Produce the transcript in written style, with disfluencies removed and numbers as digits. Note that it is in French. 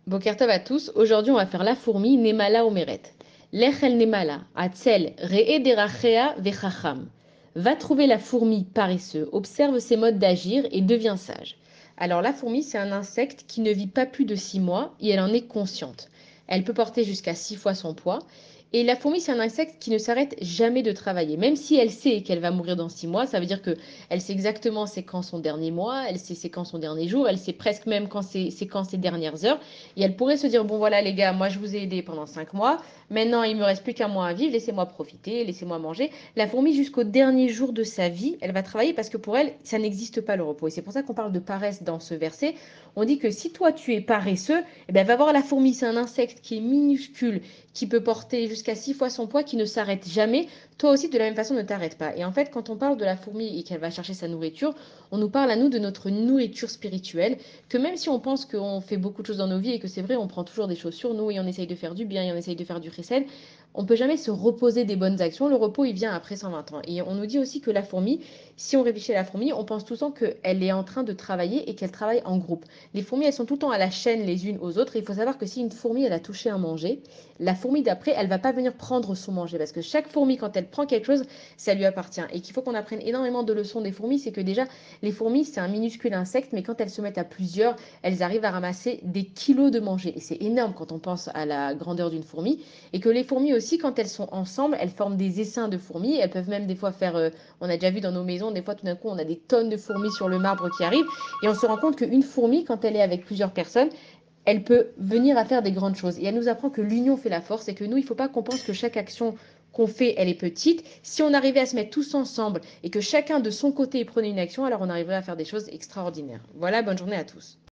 Boker Tov à tous, aujourd'hui on va faire la fourmi Nemala Omeret. Lech el Nemala, Atzel, Re'e derachea vechacham. Va trouver la fourmi paresseux, observe ses modes d'agir et devient sage. Alors la fourmi c'est un insecte qui ne vit pas plus de 6 mois et elle en est consciente. Elle peut porter jusqu'à 6 fois son poids. Et la fourmi c'est un insecte qui ne s'arrête jamais de travailler. Même si elle sait qu'elle va mourir dans 6 mois, ça veut dire que elle sait exactement c'est quand son dernier mois, elle sait c'est quand son dernier jour, elle sait presque même quand c'est quand ses dernières heures. Et elle pourrait se dire, bon voilà les gars, moi je vous ai aidé pendant 5 mois, maintenant il me reste plus qu'un mois à vivre, laissez-moi profiter, laissez-moi manger. La fourmi, jusqu'au dernier jour de sa vie, elle va travailler parce que pour elle, ça n'existe pas le repos. Et c'est pour ça qu'on parle de paresse dans ce verset. On dit que si toi tu es paresseux, eh ben, va voir la fourmi, c'est un insecte qui est minuscule, qui peut porter jusqu'à 6 fois son poids, qui ne s'arrête jamais. Toi aussi, de la même façon, ne t'arrête pas. Et en fait, quand on parle de la fourmi et qu'elle va chercher sa nourriture, on nous parle à nous de notre nourriture spirituelle, que même si on pense qu'on fait beaucoup de choses dans nos vies et que c'est vrai, on prend toujours des choses sur nous et on essaye de faire du bien et on essaye de faire du chesed, on peut jamais se reposer des bonnes actions. Le repos, il vient après 120 ans. Et on nous dit aussi que la fourmi, si on réfléchit à la fourmi, on pense tout le temps qu'elle est en train de travailler et qu'elle travaille en groupe. Les fourmis, elles sont tout le temps à la chaîne les unes aux autres. Et il faut savoir que si une fourmi, elle a touché un manger, la fourmi d'après, elle va pas venir prendre son manger parce que chaque fourmi, quand elle prend quelque chose, ça lui appartient. Et qu'il faut qu'on apprenne énormément de leçons des fourmis, c'est que déjà, les fourmis, c'est un minuscule insecte, mais quand elles se mettent à plusieurs, elles arrivent à ramasser des kilos de manger. Et c'est énorme quand on pense à la grandeur d'une fourmi. Et que les fourmis aussi, quand elles sont ensemble, elles forment des essaims de fourmis. Elles peuvent même des fois faire, on a déjà vu dans nos maisons, des fois tout d'un coup, on a des tonnes de fourmis sur le marbre qui arrivent. Et on se rend compte qu'une fourmi, quand elle est avec plusieurs personnes, elle peut venir à faire des grandes choses. Et elle nous apprend que l'union fait la force et que nous, il ne faut pas qu'on pense que chaque action qu'on fait, elle est petite. Si on arrivait à se mettre tous ensemble et que chacun de son côté prenait une action, alors on arriverait à faire des choses extraordinaires. Voilà, bonne journée à tous.